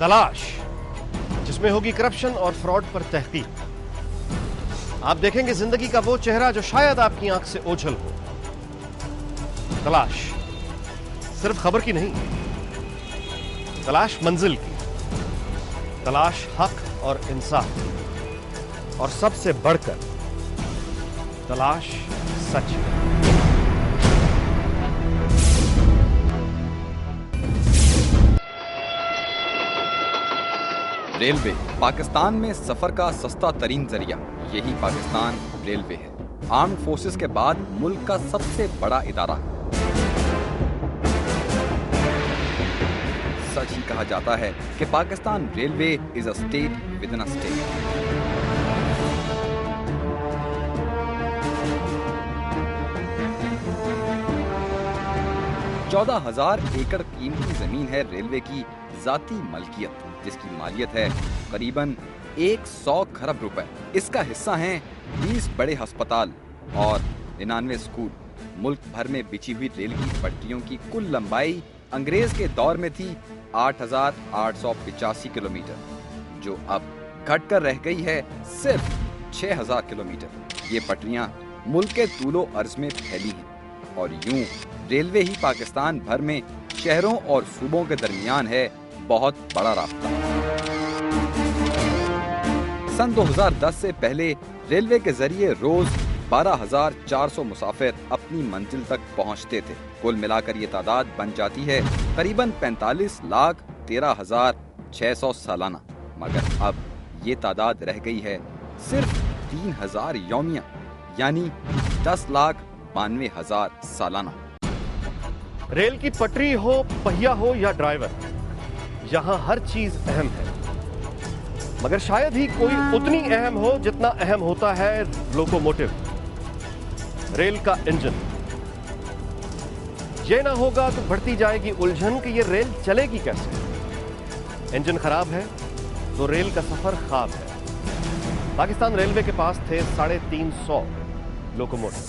तलाश, जिसमें होगी करप्शन और फ्रॉड पर तहकीक। आप देखेंगे जिंदगी का वो चेहरा जो शायद आपकी आंख से ओझल हो। तलाश सिर्फ खबर की नहीं, तलाश मंजिल की, तलाश हक और इंसाफ की, और सबसे बढ़कर तलाश सच की। रेलवे पाकिस्तान में सफर का सस्ता तरीन जरिया, यही पाकिस्तान रेलवे है। आर्म्ड फोर्सेस के बाद मुल्क का सबसे बड़ा इदारा। सच ही कहा जाता है कि Pakistan railway is a state with in a state. चौदह 1000 एकड़ कीमती जमीन है रेलवे की जाती मलकियत, जिसकी मालियत है करीबन 100 खरब रुपए। इसका हिस्सा हैं 20 बड़े अस्पताल और 99 स्कूल। मुल्क भर में बिछी हुई रेल की पटरियों की कुल लंबाई अंग्रेज के दौर में थी 8885 किलोमीटर, जो अब घटकर रह गई है सिर्फ 6000 किलोमीटर। ये पटरियां मुल्क के तूलो अर्ज में फैली हैं और यूं रेलवे ही पाकिस्तान भर में शहरों और सूबों के दरमियान है बहुत बड़ा रास्ता। सन 2010 से पहले रेलवे के जरिए रोज 12,400 मुसाफिर अपनी मंजिल तक पहुंचते थे। कुल मिलाकर ये तादाद बन जाती है करीबन 45,13,600 सालाना। मगर अब ये तादाद रह गई है सिर्फ 3,000 यौमिया, यानी 10,92,000 सालाना। रेल की पटरी हो, पहिया हो या ड्राइवर, यहां हर चीज अहम है, मगर शायद ही कोई उतनी अहम हो जितना अहम होता है लोकोमोटिव, रेल का इंजन। ये ना होगा तो बढ़ती जाएगी उलझन कि ये रेल चलेगी कैसे। इंजन खराब है तो रेल का सफर ख्वाब है। पाकिस्तान रेलवे के पास थे 350 लोकोमोटिव,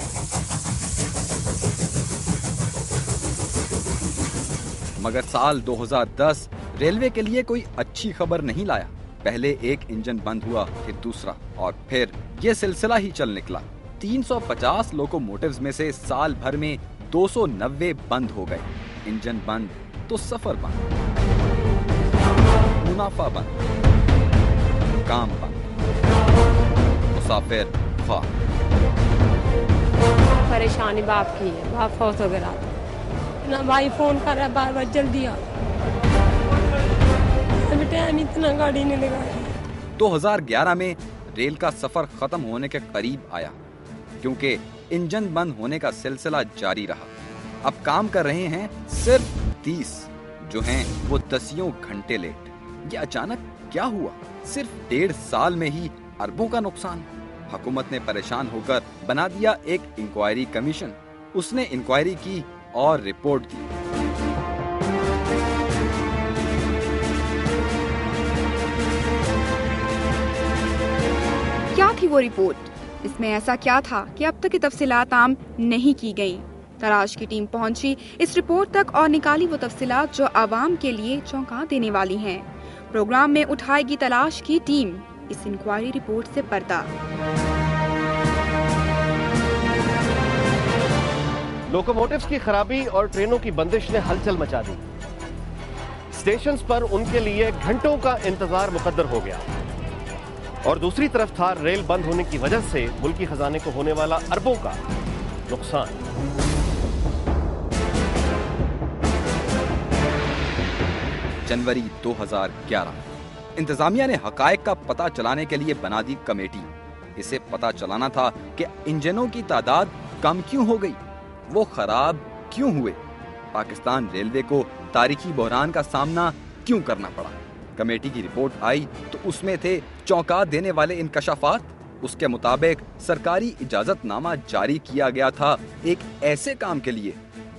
मगर साल 2010 रेलवे के लिए कोई अच्छी खबर नहीं लाया। पहले एक इंजन बंद हुआ, फिर दूसरा, और फिर ये सिलसिला ही चल निकला। 350 लोकोमोटिव्स में से साल भर में 290 बंद हो गए। इंजन बंद तो सफर बंद, मुनाफा बंद, काम बंद, मुसाफिर ख्वाह। परेशानी बाप की है, बाप फौत हो गया ना, भाई फोन कर रहा है बार बार जल्दी आ, टाइम इतना गाड़ी नहीं लगा। 2011 में रेल का सफर खत्म होने के करीब आया, क्योंकि इंजन बंद होने का सिलसिला जारी रहा। अब काम कर रहे हैं सिर्फ 30, जो हैं वो 10 घंटे लेट। ये अचानक क्या हुआ? सिर्फ 1.5 साल में ही अरबों का नुकसान। हुकूमत ने परेशान होकर बना दिया एक इंक्वायरी कमीशन। उसने इंक्वायरी की और रिपोर्ट दी। क्या थी वो रिपोर्ट? इसमें ऐसा क्या था कि अब तक की तफसीलात आम नहीं की गई? तलाश की टीम पहुंची इस रिपोर्ट तक और निकाली वो तफसीलात जो आवाम के लिए चौंका देने वाली हैं। प्रोग्राम में उठाएगी तलाश की टीम इस इंक्वायरी रिपोर्ट से पर्दा। लोकोमोटिव्स की खराबी और ट्रेनों की बंदिश ने हलचल मचा दी। स्टेशंस पर उनके लिए घंटों का इंतजार मुकद्दर हो गया, और दूसरी तरफ था रेल बंद होने की वजह से मुल्की खजाने को होने वाला अरबों का नुकसान। जनवरी 2011 इंतजामिया ने हकायक का पता चलाने के लिए बना दी कमेटी। इसे पता चलाना था कि इंजनों की तादाद कम क्यों हो गई, वो खराब क्यों हुए, पाकिस्तान रेलवे को तारीखी बहरान का सामना क्यों करना पड़ा। कमेटी की रिपोर्ट आई तो उसमें थे चौंका देने वाले इंकशाफात। उसके मुताबिक सरकारी इजाजतनामा जारी किया गया था एक ऐसे काम के लिए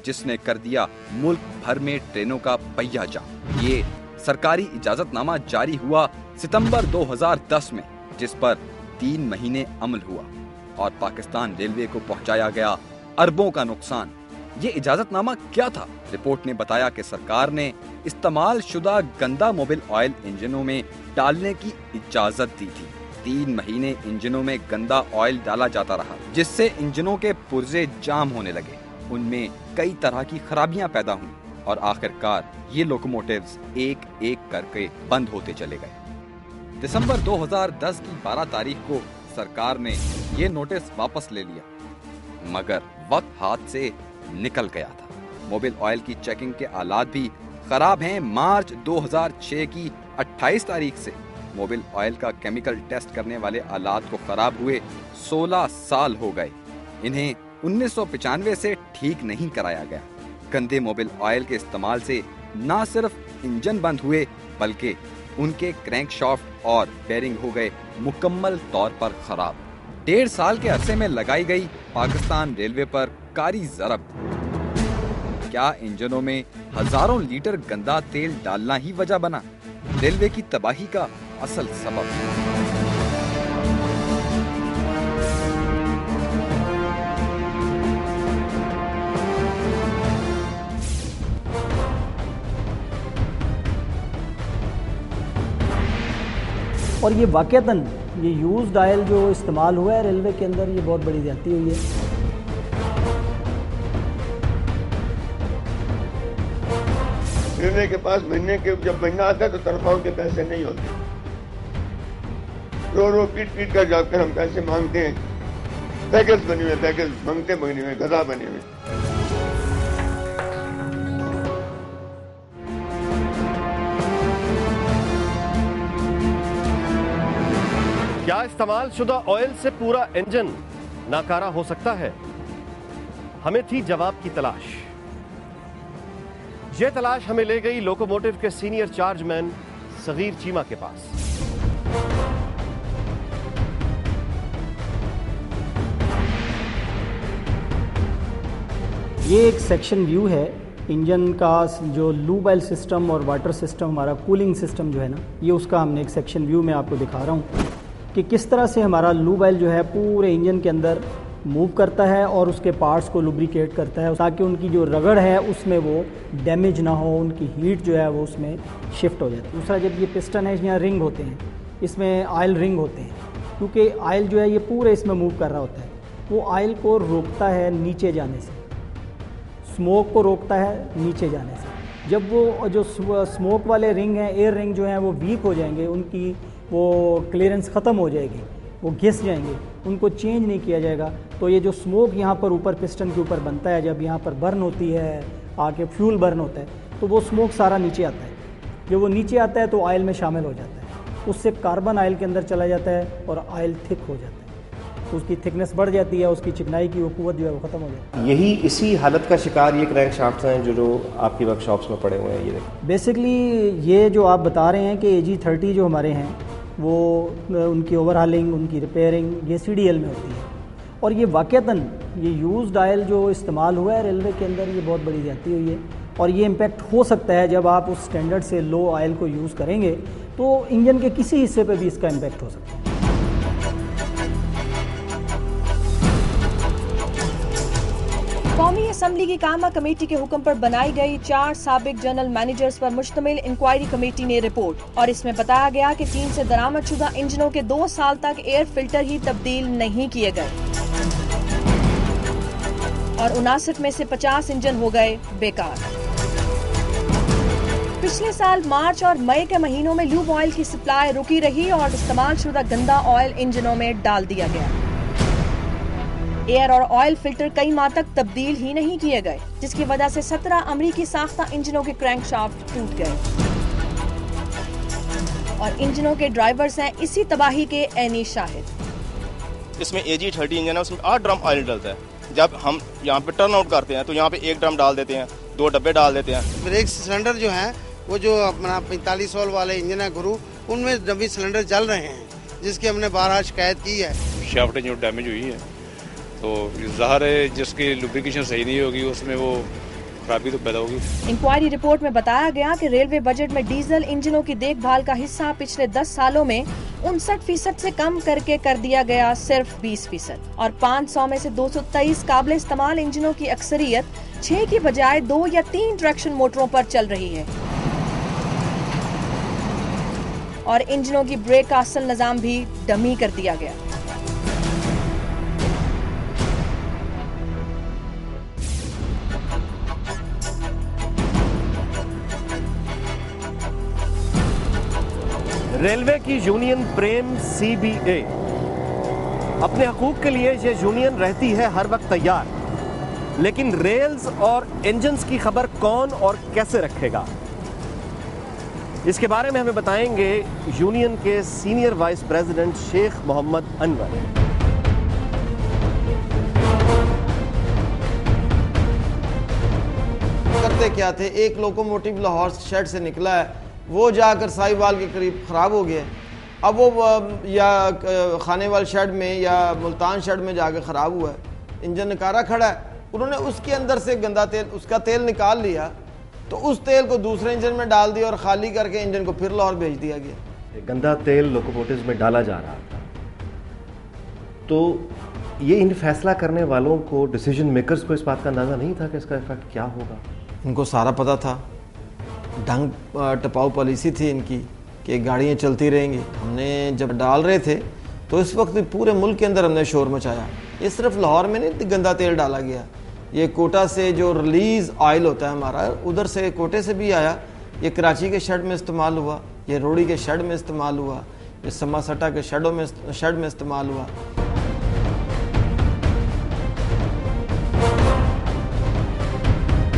जिसने कर दिया मुल्क भर में ट्रेनों का पहिया जाम। ये सरकारी इजाजतनामा जारी हुआ सितंबर 2010 में, जिस पर 3 महीने अमल हुआ और पाकिस्तान रेलवे को पहुंचाया गया अरबों का नुकसान। ये इजाजतनामा क्या था? रिपोर्ट ने बताया कि सरकार ने इस्तेमाल शुदा गंदा मोबिल ऑयल इंजनों में डालने की इजाजत दी थी। 3 महीने इंजनों में गंदा ऑयल डाला जाता रहा, जिससे इंजनों के पुर्जे जाम होने लगे। उनमें कई तरह की खराबियां पैदा हुई और आखिरकार ये लोकोमोटिव्स एक एक करके बंद होते चले गए। दिसंबर 2010 की 12 तारीख को सरकार ने ये नोटिस वापस ले लिया, मगर वक्त हाथ से निकल गया था। मोबिल ऑयल की चेकिंग के आलात भी खराब हैं। मार्च 2006 की 28 तारीख से मोबिल ऑयल का केमिकल टेस्ट करने वाले आलात को खराब हुए 16 साल हो गए। इन्हें 1995 से ठीक नहीं कराया गया। गंदे मोबिल ऑयल के इस्तेमाल से न सिर्फ इंजन बंद हुए, बल्कि उनके क्रैंकशाफ्ट और बेरिंग हो गए मुकम्मल तौर पर खराब। 1.5 साल के अरसे में लगाई गई पाकिस्तान रेलवे पर कारी ज़रब। क्या इंजनों में हजारों लीटर गंदा तेल डालना ही वजह बना रेलवे की तबाही का असल सबब? और ये वाक़तन ये यूज्ड ऑयल जो इस्तेमाल हुआ है रेलवे के अंदर, ये बहुत बड़ी ज़्यादती हुई है। रेलवे के पास महीने के जब महीना आता है तो तनख्वाहों के पैसे नहीं होते। रो पीट कर जाकर हम पैसे मांगते हैं। पैकेज बने हुए, पैकेज मांगते बने हुए, गधा बने हुए। क्या इस्तेमाल शुदा ऑयल से पूरा इंजन नाकारा हो सकता है? हमें थी जवाब की तलाश। ये तलाश हमें ले गई लोकोमोटिव के सीनियर चार्जमैन सगीर चीमा के पास। ये एक सेक्शन व्यू है इंजन का, जो लूब ऑयल सिस्टम और वाटर सिस्टम, हमारा कूलिंग सिस्टम जो है ना, ये उसका हमने एक सेक्शन व्यू में आपको दिखा रहा हूँ कि किस तरह से हमारा लूब ऑयल जो है पूरे इंजन के अंदर मूव करता है और उसके पार्ट्स को लुब्रिकेट करता है, ताकि उनकी जो रगड़ है उसमें वो डैमेज ना हो, उनकी हीट जो है वो उसमें शिफ्ट हो जाती है। दूसरा, जब ये पिस्टन है, यहाँ रिंग होते हैं, इसमें ऑयल रिंग होते हैं, क्योंकि ऑयल जो है ये पूरे इसमें मूव कर रहा होता है। वो ऑयल को रोकता है नीचे जाने से, स्मोक को रोकता है नीचे जाने से। जब वो जो स्मोक वाले रिंग हैं, एयर रिंग जो हैं, वो वीक हो जाएंगे, उनकी वो क्लियरेंस ख़त्म हो जाएगी, वो घिस जाएंगे, उनको चेंज नहीं किया जाएगा, तो ये जो स्मोक यहाँ पर ऊपर पिस्टन के ऊपर बनता है, जब यहाँ पर बर्न होती है, आके फ्यूल बर्न होता है, तो वो स्मोक सारा नीचे आता है। जब वो नीचे आता है तो ऑयल में शामिल हो जाता है, उससे कार्बन ऑयल के अंदर चला जाता है और ऑयल थिक हो जाता है, तो उसकी थिकनेस बढ़ जाती है, उसकी चिकनाई की वो कुव्वत जो है वो ख़त्म हो जाती है। यही इसी हालत का शिकार ये क्रैंक शाफ्ट्स हैं जो आपकी वर्कशॉप्स में पड़े हुए हैं। ये बेसिकली ये जो आप बता रहे हैं कि AG30 जो हमारे हैं, वो उनकी ओवरहालिंग, उनकी रिपेयरिंग ये CDL में होती है। और ये वाक़तन ये यूज्ड ऑयल जो इस्तेमाल हुआ है रेलवे के अंदर, ये बहुत बड़ी ज़्यादती हुई है। और ये इम्पेक्ट हो सकता है जब आप उस स्टैंडर्ड से लो ऑयल को यूज़ करेंगे, तो इंजन के किसी हिस्से पे भी इसका इम्पेक्ट हो सकता है। कौमी असम्बली की कामा कमेटी के हुक्म पर बनाई गई 4 साबिक जनरल मैनेजर्स पर मुश्तमिल इंक्वायरी कमेटी ने रिपोर्ट, और इसमें बताया गया कि चीन से दरामदशुदा इंजनों के 2 साल तक एयर फिल्टर ही तब्दील नहीं किए गए और 59 में से 50 इंजन हो गए बेकार। पिछले साल मार्च और मई के महीनों में लूब ऑयल की सप्लाई रुकी रही और इस्तेमाल शुदा गंदा ऑयल इंजनों में डाल दिया गया। एयर और ऑयल फिल्टर कई माह तक तब्दील ही नहीं किए गए, जिसकी वजह से 17 अमरीकी साख्ता इंजनों के क्रैंकशाफ्ट टूट गए और इंजनों के ड्राइवर्स हैं इसी तबाही के ऐनी शाहिद। इसमें AG30 इंजन है, उसमें 8 ड्रम ऑयल डलता है। जब हम यहाँ पे टर्न आउट करते हैं तो यहाँ पे 1 ड्रम डाल देते हैं, 2 डब्बे डाल देते हैं। ब्रेक सिलेंडर जो है वो जो अपना 45 वोल्ट वाले इंजन है गुरु, उनमें डब्बी सिलेंडर जल रहे हैं, जिसकी हमने 12 शिकायत की है। शाफ्ट जो डैमेज हुई है तो ज़ाहिर है जिसकी लुब्रिकेशन सही नहीं होगी उसमें वो खराबी तो पैदा होगी। इंक्वायरी रिपोर्ट में बताया गया कि रेलवे बजट में डीजल इंजनों की देखभाल का हिस्सा पिछले 10 सालों में 59% से कम करके कर दिया गया सिर्फ 20% और 500 में से 223 काबिल इस्तेमाल इंजनों की अक्सरियत 6 की बजाय 2 या 3 ट्रैक्शन मोटरों पर चल रही है और इंजनों की ब्रेक का असल निजाम भी डमी कर दिया गया। रेलवे की यूनियन प्रेम CBA, अपने हकूक के लिए ये यूनियन रहती है हर वक्त तैयार, लेकिन रेल्स और इंजन्स की खबर कौन और कैसे रखेगा, इसके बारे में हमें बताएंगे यूनियन के senior vice president Sheikh Mohammad Anwar. करते क्या थे, एक लोकोमोटिव लाहौर शेड से निकला है, वो जाकर साहिवाल के करीब ख़राब हो गया। अब वो या खानेवाल शेड में या मुल्तान शेड में जाकर ख़राब हुआ है, इंजन नकारा खड़ा है, उन्होंने उसके अंदर से गंदा तेल, उसका तेल निकाल लिया, तो उस तेल को दूसरे इंजन में डाल दिया और खाली करके इंजन को फिर लाहौर भेज दिया गया। गंदा तेल लोकोमोटिव्स में डाला जा रहा था, तो ये इन फैसला करने वालों को, डिसीजन मेकर्स को इस बात का अंदाज़ा नहीं था कि इसका इफेक्ट क्या होगा। इनको सारा पता था, ढंग टपाऊ पॉलिसी थी इनकी कि गाड़ियाँ चलती रहेंगी। हमने जब डाल रहे थे तो इस वक्त पूरे मुल्क के अंदर हमने शोर मचाया। ये सिर्फ लाहौर में नहीं गंदा तेल डाला गया, ये कोटा से जो रिलीज़ ऑयल होता है हमारा, उधर से कोटे से भी आया, ये कराची के शेड में इस्तेमाल हुआ, ये रोड़ी के शेड में इस्तेमाल हुआ, ये समासटा के शेड में इस्तेमाल हुआ।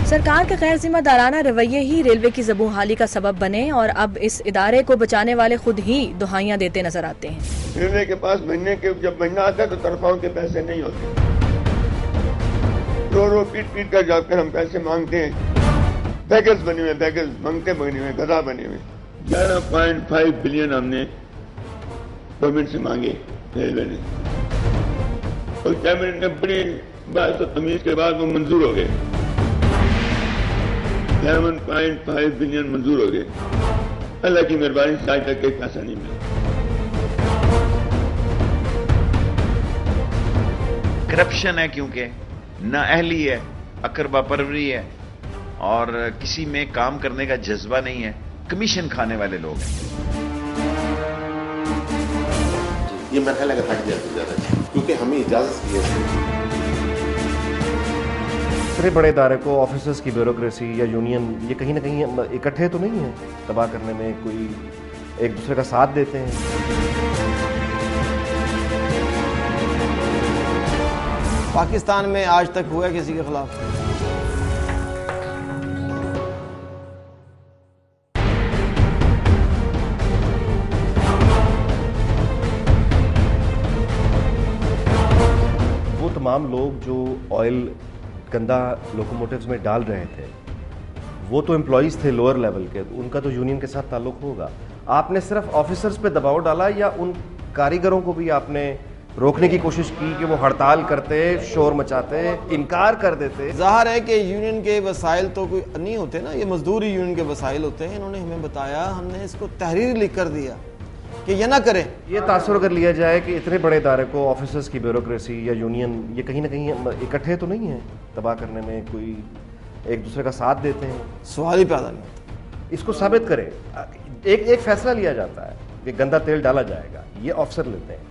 सरकार के गैर जिम्मेदाराना रवैये ही रेलवे की ज़बूहाली का सबब बने और अब इस इदारे को बचाने वाले खुद ही दुहाइयां देते नजर आते हैं। रेलवे के पास महीने के जब महीना आता है तो तनख्वाहों के पैसे नहीं होते, रो पीट कर जाकर हम पैसे मांगते हैं। पैकेज बने हुए, पैकेज मांगते बने हुए, गधा बने हुए। 11.5 बिलियन हमने गवर्नमेंट से मांगे रेलवे ने, और कैबिनेट ने बड़ी बात तो तमीज के बाद वो मंजूर हो गए। 11.5 बिलियन मंजूर हो गए। अल्लाह की मेहरबानी से आज तक एक पैसा नहीं मिला। करप्शन है, क्योंकि नाअहली है, अकरबा परवरी है और किसी में काम करने का जज्बा नहीं है, कमीशन खाने वाले लोग हैं। ये मेरा ख्याल है ज्यादा, क्योंकि हमें इजाजत दी है। इतने बड़े इदारे को ऑफिसर्स की ब्यूरोक्रेसी या यूनियन, ये कहीं ना कहीं इकट्ठे तो नहीं है तबाह करने में, कोई एक दूसरे का साथ देते हैं। पाकिस्तान में आज तक हुआ किसी के खिलाफ? वो तमाम लोग जो ऑयल गंदा लोकोमोटिव्स में डाल रहे थे, वो तो एम्प्लॉइज थे लोअर लेवल के, उनका तो यूनियन के साथ ताल्लुक होगा। आपने सिर्फ ऑफिसर्स पे दबाव डाला या उन कारीगरों को भी आपने रोकने की कोशिश की कि वो हड़ताल करते, शोर मचाते, इनकार कर देते? जाहिर है कि यूनियन के वसाइल तो कोई नहीं होते ना, ये मजदूर ही यूनियन के वसाइल होते हैं। इन्होंने हमें बताया, हमने इसको तहरीर लिख कर दिया कि ये ना करें। ये तासुर अगर लिया जाए कि इतने बड़े इदारे को ऑफिसर्स की ब्यूरोक्रेसी या यूनियन, ये कहीं ना कहीं इकट्ठे तो नहीं है तबाह करने में, कोई एक दूसरे का साथ देते हैं? सवाल ही पैदा नहीं होता। इसको साबित करें। एक फैसला लिया जाता है कि गंदा तेल डाला जाएगा, ये अफसर लेते हैं।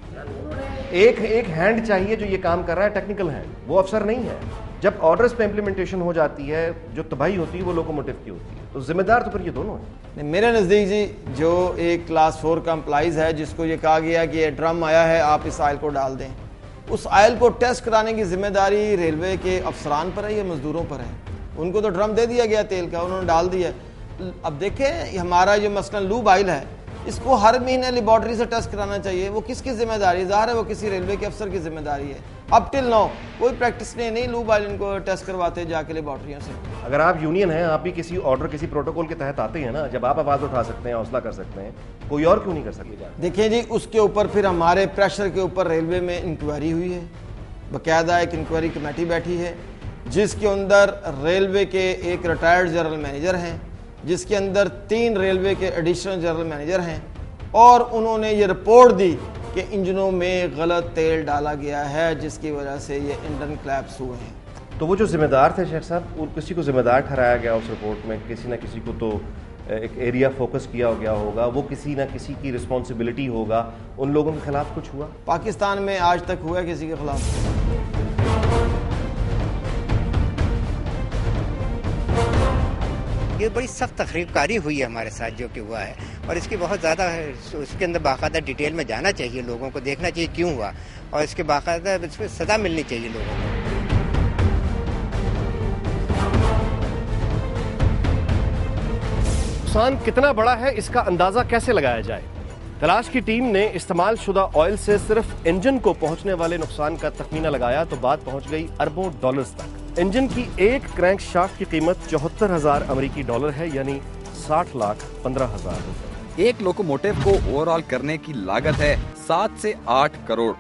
एक हैंड चाहिए जो ये काम कर रहा है, टेक्निकल हैंड, वो अफसर नहीं है। जब ऑर्डर्स पे इम्प्लीमेंटेशन हो जाती है, जो तबाही होती है वो लोकोमोटिव की होती है, तो जिम्मेदार तो फिर ये दोनों हैं। मेरे नज़दीक जी, जो एक क्लास 4 का एम्प्लॉइज़ है जिसको ये कहा गया कि ये ड्रम आया है, आप इस आयल को डाल दें, उस आयल को टेस्ट कराने की जिम्मेदारी रेलवे के अफसरान पर है या मजदूरों पर है? उनको तो ड्रम दे दिया गया तेल का, उन्होंने डाल दिया। अब देखें, हमारा जो मसलन लूब ऑयल है, इसको हर महीने लेबॉर्टरी से टेस्ट कराना चाहिए। वो किसकी जिम्मेदारी? ज़ाहिर है वो किसी रेलवे के अफसर की जिम्मेदारी है। अब टिल नाउ कोई प्रैक्टिस नहीं लूब ऑयल इनको टेस्ट करवाते जाके लेबॉर्टरियों से। अगर आप यूनियन हैं, आप भी किसी ऑर्डर, किसी प्रोटोकॉल के तहत आते हैं ना, जब आप आवाज़ उठा सकते हैं, हौसला कर सकते हैं, कोई और क्यों नहीं कर सकता? देखिए जी, उसके ऊपर फिर हमारे प्रेशर के ऊपर रेलवे में इंक्वायरी हुई है, बाकायदा एक इंक्वायरी कमेटी बैठी है। जिसके अंदर रेलवे के एक रिटायर्ड जनरल मैनेजर हैं, जिसके अंदर 3 रेलवे के एडिशनल जनरल मैनेजर हैं, और उन्होंने ये रिपोर्ट दी कि इंजनों में गलत तेल डाला गया है जिसकी वजह से ये इंजन क्लैप्स हुए हैं। तो वो जो जिम्मेदार थे शेख साहब, वो किसी को जिम्मेदार ठहराया गया उस रिपोर्ट में, किसी ना किसी को तो एक एरिया फोकस किया गया होगा, वो किसी ना किसी की रिस्पॉन्सिबिलिटी होगा, उन लोगों के खिलाफ कुछ हुआ? पाकिस्तान में आज तक हुआ किसी के खिलाफ? ये बड़ी सख्त तकरीबकारी हुई है हमारे साथ जो कि हुआ है, और इसकी बहुत ज़्यादा उसके अंदर बाकायदा डिटेल में जाना चाहिए, लोगों को देखना चाहिए क्यों हुआ, और इसके बाकायदा इस पर सज़ा मिलनी चाहिए लोगों को। नुकसान कितना बड़ा है इसका अंदाजा कैसे लगाया जाए? तलाश की टीम ने इस्तेमाल शुदा ऑयल से सिर्फ इंजन को पहुंचने वाले नुकसान का तखमीना लगाया तो बात पहुंच गई अरबों डॉलर्स तक। इंजन की एक क्रैंक शाफ्ट की कीमत 74,000 अमेरिकी डॉलर है, यानी 60,15,000 रुपए। एक लोकोमोटिव को ओवरऑल करने की लागत है 7 से 8 करोड़।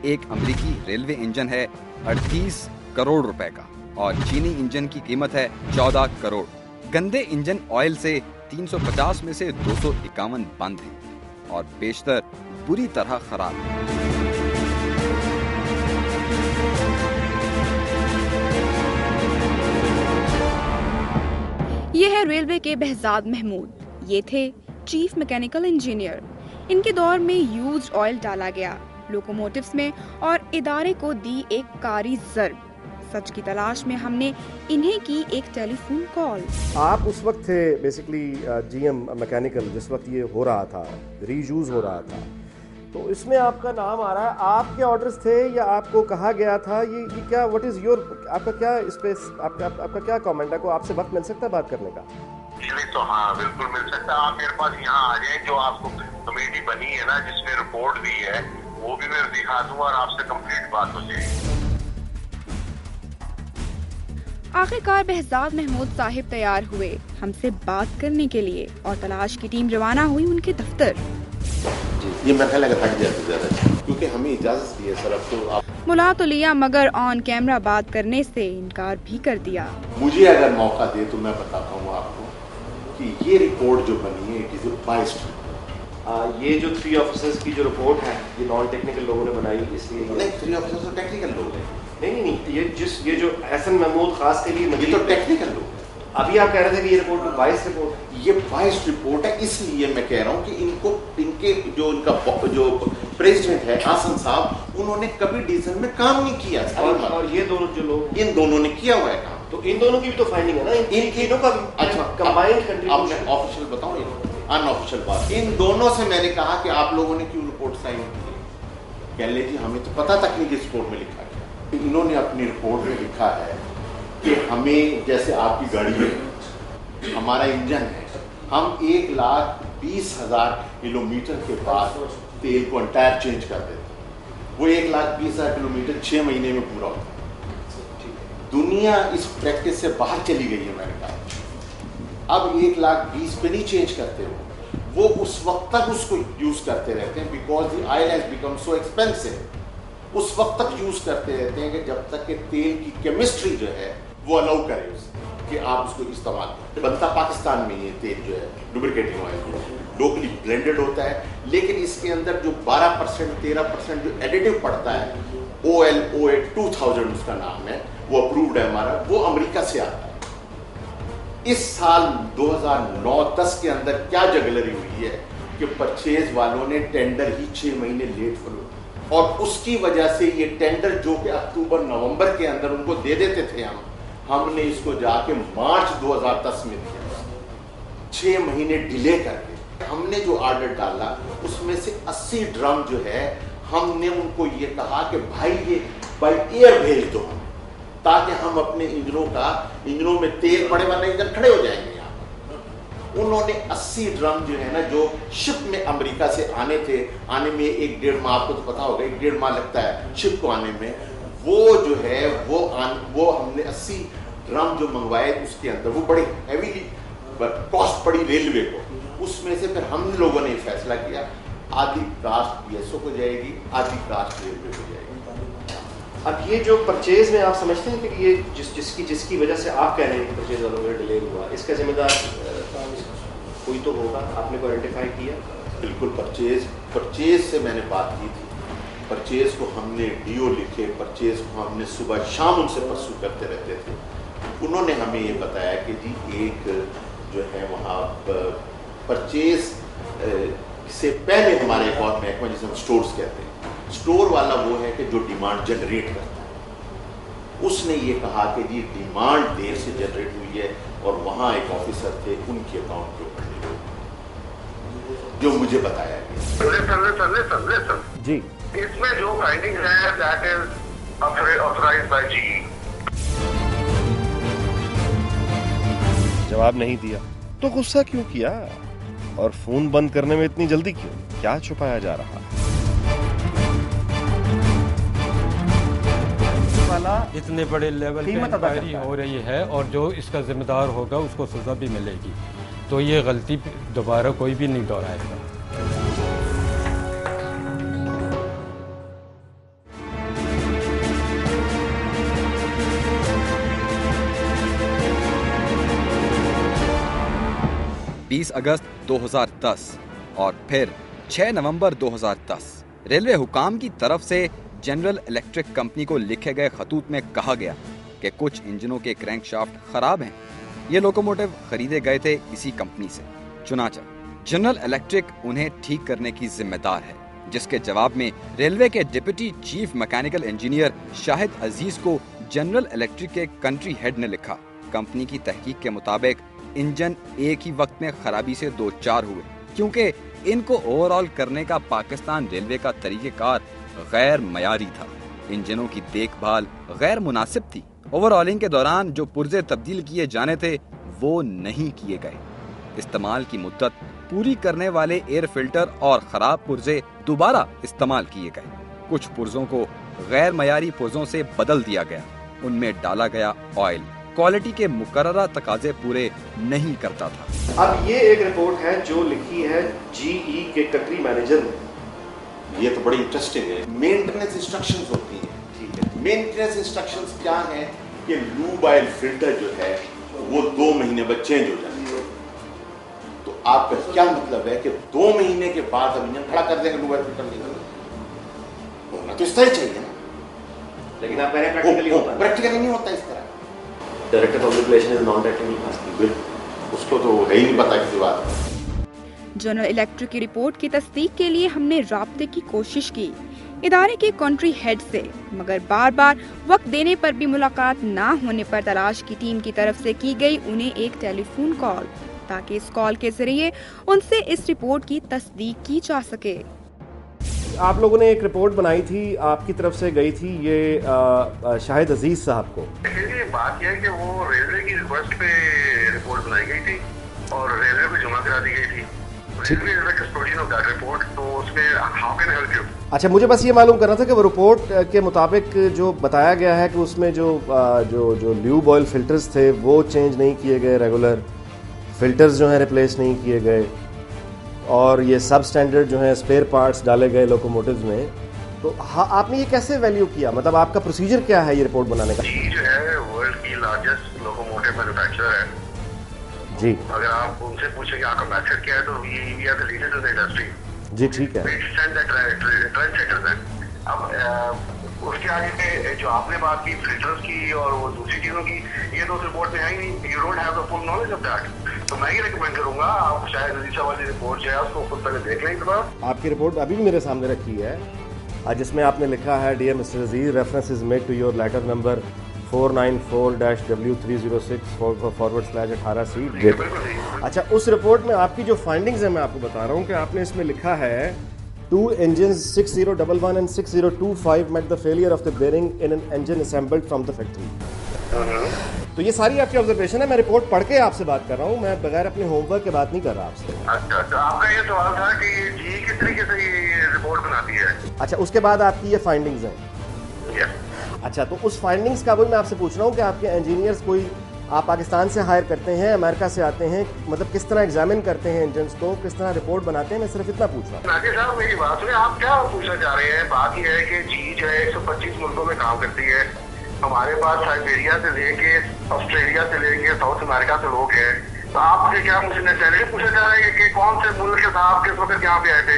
एक अमेरिकी रेलवे इंजन है 38 करोड़ रुपए का, और चीनी इंजन की कीमत है 14 करोड़। गंदे इंजन ऑयल से 350 में से 251 बंद हैं और बेशतर बुरी तरह खराब है। ये है रेलवे के बेहजाद महमूद। ये थे चीफ मैकेनिकल इंजीनियर। इनके दौर में यूज्ड ऑयल डाला गया लोकोमोटिव्स में और इदारे को दी एक कारी ज़र्ब। सच की तलाश में हमने इन्हें की एक टेलीफोन कॉल। आप उस वक्त थे बेसिकली जीएम मैकेनिकल जिस वक्त ये हो रहा था, रीयूज हो रहा था, तो इसमें आपका नाम आ रहा है। आपके ऑर्डर्स थे या आपको कहा गया था? ये क्या, व्हाट इज योर, आपका क्या इस पे आपका क्या कमेंट है? को आपसे वक्त मिल सकता है बात करने का? तो हाँ बिल्कुल मिल सकता है। आप मेरे पास यहाँ आ जाए, जो आपको कमेटी बनी है ना जिसने रिपोर्ट दी है वो भी मैं दिखा दूंगा और आपसे कंप्लीट बात हो जाएगी। आखिरकार बेहजाद महमूद साहिब तैयार हुए हमसे बात करने के लिए और तलाश की टीम रवाना हुई उनके दफ्तर। ये मेरे ख्याल थक जाते ज्यादा, क्योंकि हमें इजाजत दी है सर। अब तो आप मुला तो लिया मगर ऑन कैमरा बात करने से इनकार भी कर दिया। मुझे अगर मौका दे तो मैं बताता हूँ आपको कि ये रिपोर्ट जो बनी है इट इज बाइस्ड। ये जो 3 ऑफिसर्स की जो रिपोर्ट है ये नॉन टेक्निकल लोगों ने बनाई, इसलिए नहीं 3 ऑफिसर्स तो टेक्निकल लोग हैं। नहीं, ये जो एहसन महमूद खास के लिए ये तो टेक्निकल लोग हैं। अभी आप कह रहे थे कि ये रिपोर्ट बाइस्ड रिपोर्ट, ये बाइस्ड रिपोर्ट है, इसलिए मैं कह रहा हूँ कि इनके जो इनका जो प्रेसिडेंट है आसन साहब, उन्होंने कभी डीजल में काम नहीं किया। और ये दोनों जो लोग, इन दोनों ने किया हुआ है काम। तो इन दोनों की भी तो फाइंडिंग है ना, इन तीनों का अच्छा कंबाइंड कंट्रीब्यूशन। ऑफिशियल बताऊं, अनऑफिशियल बात, इन दोनों से मैंने कहा कि आप लोगों ने क्यों रिपोर्ट साइन की? कह ले जी हमें तो पता तक नहीं कि रिपोर्ट में लिखा है। इन्होंने अपनी रिपोर्ट में लिखा है कि हमें, जैसे आपकी गाड़ी है, हमारा इंजन है, हम 1,20,000 किलोमीटर के बाद तेल को एंटायर चेंज कर देते हैं। वो 1,20,000 किलोमीटर 6 महीने में पूरा होता है। दुनिया इस प्रैक्टिस से बाहर चली गई है। मैंने कहा अब 1,20,000 पे नहीं चेंज करते हो, वो उस वक्त तक उसको यूज करते रहते हैं, because the oil has become so expensive. उस वक्त तक यूज करते रहते हैं कि जब तक कि तेल की केमिस्ट्री जो है वो अलाउ करे उसे कि आप उसको इस्तेमाल करें। बनता पाकिस्तान में ये तेल जो है लुब्रिकेटिंग ऑयल लोकली ब्लेंडेड होता है, लेकिन इसके अंदर जो 12% 13% जो एडिटिव पड़ता है, OLOA 2000 उसका नाम है, वो अप्रूव्ड है हमारा, वो अमेरिका से आता है। इस साल 2009-10 के अंदर क्या जगलरी हुई है कि परचेज वालों ने टेंडर ही 6 महीने लेट फॉलो, और उसकी वजह से ये टेंडर जो कि अक्टूबर-नवंबर के अंदर उनको दे देते थे हमने इसको जाके मार्च 2010 में दिया, 6 महीने डिले करके। हमने जो ऑर्डर डाला उसमें से 80 ड्रम जो है, हमने उनको ये कहा कि भाई ये बाय एयर भेज दो, ताकि हम अपने इंजनों में तेल पड़े वाले इंजन खड़े हो जाएंगे। उन्होंने 80 ड्रम जो है ना, जो शिप में अमेरिका से आने थे, आने में 1-1.5 माह, आपको तो पता होगा 1-1.5 माह लगता है शिप को आने में, वो जो है वो हमने 80 ड्रम जो मंगवाए उसके अंदर वो बड़ी हैवीली कॉस्ट पड़ी रेलवे को। उसमें से फिर हम लोगों ने फैसला किया आधी कास्ट PSO को जाएगी, आधी कास्ट रेलवे को जाएगी। अब ये जो परचेज में आप समझते हैं कि ये जिसकी वजह से आप कह रहे हैं कि परचेज वालों में डिले हुआ, इसका जिम्मेदार कोई तो होगा, आपने को आइडेंटिफाई किया? बिल्कुल, परचेज से मैंने बात की थी। परचेज को हमने डीओ लिखे, परचेज को हमने सुबह शाम उनसे परसू करते रहते थे। उन्होंने हमें ये बताया कि जी एक जो है वहाँ परचेज से पहले हमारे एक और महकमा जिसे हम स्टोर्स कहते हैं, स्टोर वाला वो है कि जो डिमांड जनरेट करता है। उसने ये कहा कि जी डिमांड देर से जनरेट हुई है और वहाँ एक ऑफिसर थे, उनके अकाउंट के ऊपर जो मुझे बताया गया। जी, इसमें जो फाइंडिंग है that is authorised bye GE. जवाब नहीं दिया तो गुस्सा क्यों किया, और फोन बंद करने में इतनी जल्दी क्यों? क्या छुपाया जा रहा? इतने बड़े लेवल पे इंक्वायरी हो रही है और जो इसका जिम्मेदार होगा उसको सजा भी मिलेगी, तो ये गलती दोबारा कोई भी नहीं दोहराएगा। अगस्त 2010 और फिर 6 नवंबर 2010 रेलवे हुकाम की तरफ से जनरल इलेक्ट्रिक कंपनी को लिखे गए खतूत में कहा गया कि कुछ इंजनों के क्रैंकशाफ्ट खराब हैं। ये लोकोमोटिव खरीदे गए थे इसी कंपनी से। चुनांचे जनरल इलेक्ट्रिक उन्हें ठीक करने की जिम्मेदार है, जिसके जवाब में रेलवे के deputy chief mechanical engineer Shahid Aziz को जनरल इलेक्ट्रिक के कंट्री हेड ने लिखा। कंपनी की तहकीक के मुताबिक इंजन एक ही वक्त में खराबी से दो चार हुए, क्योंकि इनको ओवरऑल करने का पाकिस्तान रेलवे का तरीकेकार गैर मयारी था। इंजनों की देखभाल गैर मुनासिब थी। ओवरऑलिंग के दौरान जो पुर्जे तब्दील किए जाने थे वो नहीं किए गए। इस्तेमाल की मुद्दत पूरी करने वाले एयर फिल्टर और खराब पुर्जे दोबारा इस्तेमाल किए गए। कुछ पुर्जों को गैर मयारी पुर्जों से बदल दिया गया। उनमें डाला गया ऑयल क्वालिटी के मुकर्ररा तकाजे पूरे नहीं करता था। अब ये एक रिपोर्ट है जो लिखी है जीई के कंट्री मैनेजर ने। ये तो बड़ी इंटरेस्टिंग है। मेंटेनेंस इंस्ट्रक्शंस होती हैं, ठीक है। मेंटेनेंस इंस्ट्रक्शंस क्या है कि लूब ऑयल फिल्टर जो है वो 2 महीने बाद चेंज हो जाती है। तो आपका क्या मतलब है कि 2 महीने के बाद हम इंजन खड़ा कर देंगे लूब ऑयल फिल्टर नहीं होना? तो इस तरह चाहिए ना, लेकिन आप कह रहे हैं प्रैक्टिकली नहीं होता इस तरह। Director of regulation is non technical, उसको तो है ही नहीं पता किसी बात का। जनरल इलेक्ट्रिक की रिपोर्ट की तस्दीक के लिए हमने राब्ते की कोशिश की इदारे के कंट्री हेड से, मगर बार बार वक्त देने पर भी मुलाकात ना होने पर तलाश की टीम की तरफ से की गई उन्हें एक टेलीफोन कॉल, ताकि इस कॉल के जरिए उनसे इस रिपोर्ट की तस्दीक की जा सके। आप लोगों ने एक रिपोर्ट बनाई थी, आपकी तरफ से गई थी ये शाहिद अजीज साहब को। देखिए, बात यह है कि वो रेलवे की रिक्वेस्ट पे रिपोर्ट बनाई गई थी और रेलवे को जमा करा दी गई थी। Railway is the custodian of that report, तो उसमें how can I help you? अच्छा, मुझे बस ये मालूम करना था कि वो रिपोर्ट के मुताबिक जो बताया गया है कि उसमें जो ल्यूब ऑयल फिल्टर्स थे वो चेंज नहीं किए गए, रेगुलर फिल्टर्स जो हैं रिप्लेस नहीं किए गए, और ये सब स्टैंडर्ड जो है स्पेयर पार्ट्स डाले गए लोकोमोटिव्स में। तो हाँ, आपने ये कैसे वैल्यू किया, मतलब आपका प्रोसीजर क्या है ये रिपोर्ट बनाने का? जी जो है वर्ल्ड की लार्जेस्ट लोकोमोटिव मैन्युफैक्चरर है जी। अगर आप उनसे पूछें कि आपका मैथड क्या है तो we are the leaders in the industry. जी ठीक है। ट्रेंड सेटर्स हैं। अब उसके आगे पे जो आपने बात की फिल्टर्स की और वो दूसरी चीजों की, ये तो रिपोर्ट में है ही नहीं। You don't have the full knowledge of that. तो मैं ये रिकमेंड करूंगा आप शायद अजीजा वाली रिपोर्ट जो है उसको खुद पहले देख लें। आपकी रिपोर्ट अभी भी मेरे सामने रखी है, जिसमें आपने लिखा है dear mister Aziz, reference is made to your letter number 494-W306//18C। अच्छा, उस रिपोर्ट में आपकी जो फाइंडिंग्स है मैं आपको बता रहा हूँ कि आपने इसमें लिखा है 2 engines 6011 and 6025 met the failure of the bearing in an engine assembled from the factory। तो ये सारी आपकी ऑब्जर्वेशन है। मैं रिपोर्ट पढ़ के आपसे बात कर रहा हूँ, मैं बगैर अपने होमवर्क के बात नहीं कर रहा आपसे। अच्छा, तो आपका ये सवाल था कि जी किस तरीके से ये रिपोर्ट बनाती है। अच्छा, उसके बाद आपकी ये फाइंडिंग्स हैं। अच्छा, तो उस फाइंडिंग्स का भी मैं आपसे पूछ रहा हूँ कि आपके इंजीनियर्स कोई आप पाकिस्तान से हायर करते हैं, अमेरिका से आते हैं, मतलब किस तरह एग्जामिन करते हैं इंजन्स को, किस तरह रिपोर्ट बनाते हैं, मैं सिर्फ इतना पूछ रहा हूँ। नाजिर साहब मेरी बात सुने, आप क्या पूछना चाह रहे हैं? बात यह है कि जी जो है 125 मुल्कों में काम करती है। हमारे पास साइबेरिया से लेके ऑस्ट्रेलिया से लेके साउथ अमेरिका से लोग हैं। तो आपसे क्या मुझसे सैलरी पूछना चाह रहे हैं कि कौन से मुल्क के साथ किस वक्त यहाँ पे आए थे?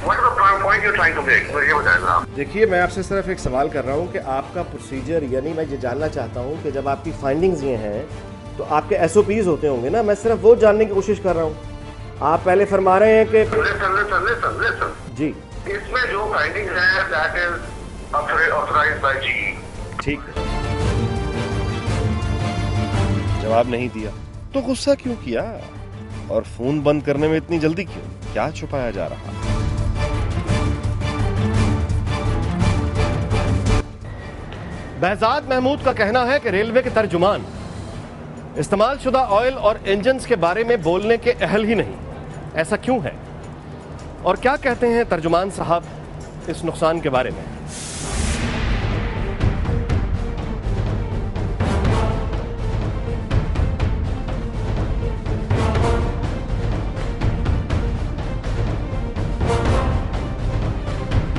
Point you trying to make, ये बताएं आप। देखिए, मैं आपसे सिर्फ एक सवाल कर रहा हूँ कि आपका प्रोसीजर, यानी मैं ये जानना चाहता हूँ कि जब आपकी फाइंडिंग्स ये हैं तो आपके SOPs होते होंगे ना, मैं सिर्फ वो जानने की कोशिश कर रहा हूँ। आप पहले फरमा रहे हैं कि listen, जी इसमें जो फाइंडिंग्स है दैट इज ऑथराइज्ड बाय जी। ठीक, जवाब नहीं दिया तो गुस्सा क्यों किया, और फोन बंद करने में इतनी जल्दी क्यों? क्या छुपाया जा रहा? बहजाद महमूद का कहना है कि रेलवे के तर्जुमान इस्तेमाल शुदा ऑयल और इंजन्स के बारे में बोलने के अहल ही नहीं। ऐसा क्यों है और क्या कहते हैं तर्जुमान साहब इस नुकसान के बारे में?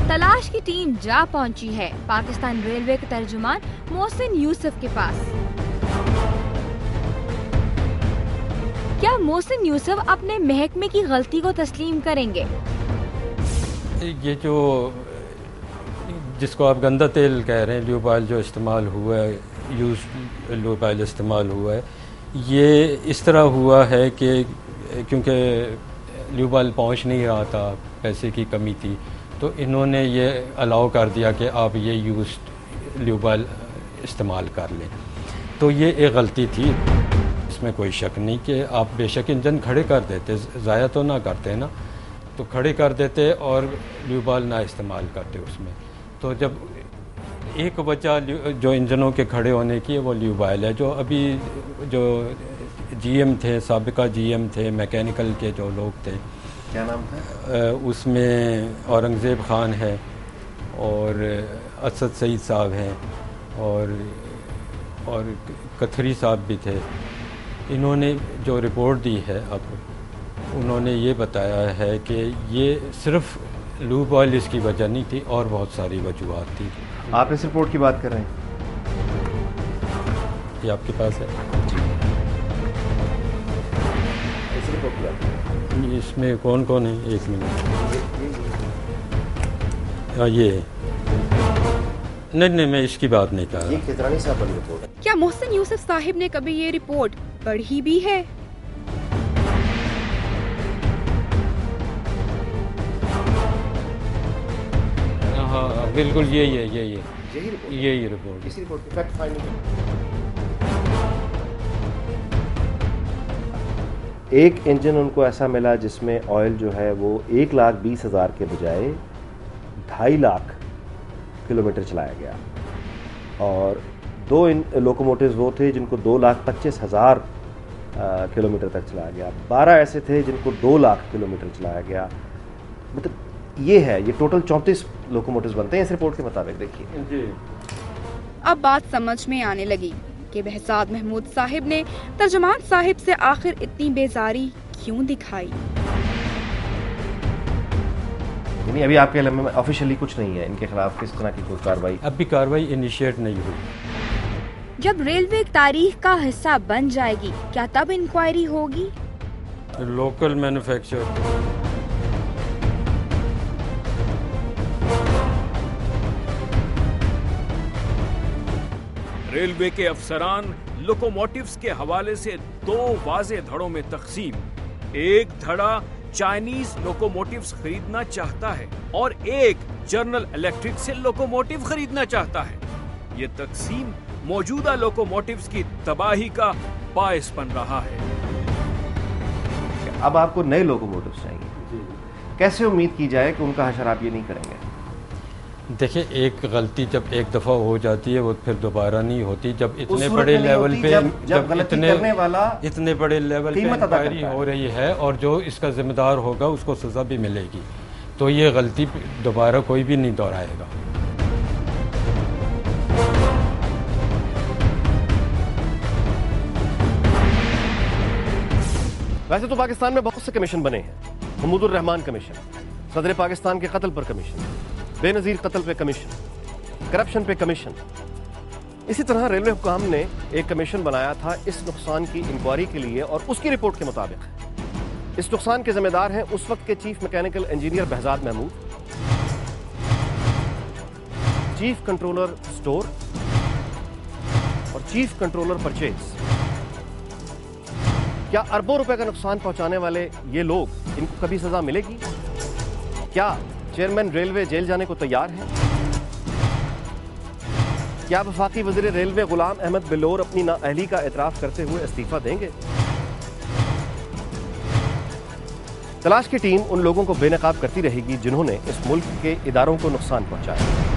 तलाश की टीम जा पहुंची है पाकिस्तान रेलवे के तर्जुमान मोहसिन यूसुफ के पास। क्या मोहसिन यूसुफ अपने महकमे की गलती को तस्लीम करेंगे? ये जो जिसको आप गंदा तेल कह रहे हैं, ल्यूब ऑयल जो इस्तेमाल हुआ है, यूज ल्यूब ऑयल इस्तेमाल हुआ है, ये इस तरह हुआ है कि क्योंकि ल्यूब ऑयल पहुँच नहीं रहा था, पैसे की कमी थी, तो इन्होंने ये अलाउ कर दिया कि आप ये यूज ल्यूब ऑयल इस्तेमाल कर लें। तो ये एक गलती थी, इसमें कोई शक नहीं कि आप बेशक इंजन खड़े कर देते, ज़ाया तो ना करते ना, तो खड़े कर देते और ल्यूब ऑयल ना इस्तेमाल करते उसमें। तो जब एक वजह जो इंजनों के खड़े होने की है वो ल्यूब ऑयल है। जो अभी जो GM थे, साबिका GM थे, मैकेनिकल के जो लोग थे, क्या नाम था उसमें? औरंगज़ेब खान है और असद सईद साहब हैं और कथरी साहब भी थे। इन्होंने जो रिपोर्ट दी है, अब उन्होंने ये बताया है कि ये सिर्फ ल्यूब ऑयल इसकी वजह नहीं थी और बहुत सारी वजूहत थी। आप इस रिपोर्ट की बात कर रहे हैं? ये आपके पास है? इस रिपोर्ट की बात? इसमें कौन कौन है? एक मिनट, ये नहीं, मैं इसकी बात नहीं कर रहा। ये खिजरानी साहब वाली रिपोर्ट है। क्या मोहसिन यूसुफ साहिब ने कभी ये रिपोर्ट पढ़ी भी है? हाँ बिल्कुल, यही रिपोर्ट। इसी रिपोर्ट की फैक्ट फाइंडिंग। एक इंजन उनको ऐसा मिला जिसमें ऑयल जो है वो 1,20,000 के बजाय 2.5 लाख किलोमीटर चलाया गया, और 2 लोकोमोटिव्स वो थे जिनको 2,25,000 किलोमीटर तक चलाया गया, 12 ऐसे थे जिनको 2 लाख किलोमीटर चलाया गया। मतलब ये है, ये टोटल 34 लोकोमोटिव्स बनते हैं इस रिपोर्ट के मुताबिक। देखिए, अब बात समझ में आने लगी कि बहजाद महमूद साहिब ने तर्जुमान साहिब से आखिर इतनी बेजारी क्यों दिखाई। यानी अभी आपके इलाके में ऑफिशियली कुछ नहीं है इनके खिलाफ, किस तरह की कोई कार्रवाई? अभी कार्रवाई इनिशिएट नहीं हुई। जब रेलवे तारीख का हिस्सा बन जाएगी, क्या तब इंक्वायरी होगी? लोकल मैन्युफैक्चर रेलवे के अफसरान लोकोमोटिव्स के हवाले से 2 वाज़े धड़ों में तकसीम। एक धड़ा चाइनीज लोकोमोटिव्स खरीदना चाहता है और एक जनरल इलेक्ट्रिक से लोकोमोटिव खरीदना चाहता है। ये तकसीम मौजूदा लोकोमोटिव्स की तबाही का बायस बन रहा है। अब आपको नए लोकोमोटिव्स चाहिए, कैसे उम्मीद की जाए कि उनका हशर आप ये नहीं करेंगे? देखिए, एक गलती जब एक दफ़ा हो जाती है वो फिर दोबारा नहीं होती। जब इतने बड़े लेवल पे जब इतने बड़े लेवल पे इंक्वायरी हो रही है और जो इसका जिम्मेदार होगा उसको सज़ा भी मिलेगी, तो ये गलती दोबारा कोई भी नहीं दोहराएगा। वैसे तो पाकिस्तान में बहुत से कमीशन बने हैं। महमूदुर रहमान कमीशन, सदर पाकिस्तान के कत्ल पर कमीशन, बेनजीर कत्ल पे कमीशन, करप्शन पे कमीशन। इसी तरह रेलवे हुकाम ने एक कमीशन बनाया था इस नुकसान की इंक्वायरी के लिए, और उसकी रिपोर्ट के मुताबिक इस नुकसान के जिम्मेदार हैं उस वक्त के chief mechanical engineer Behzad Mahmood, chief controller store और चीफ कंट्रोलर परचेज। क्या अरबों रुपए का नुकसान पहुंचाने वाले ये लोग, इनको कभी सजा मिलेगी? क्या चेयरमैन रेलवे जेल जाने को तैयार है? क्या वफाकी वज़ीर रेलवे गुलाम अहमद बिलोर अपनी नाअहली का एतराफ करते हुए इस्तीफा देंगे? तलाश की टीम उन लोगों को बेनकाब करती रहेगी जिन्होंने इस मुल्क के इदारों को नुकसान पहुंचाया।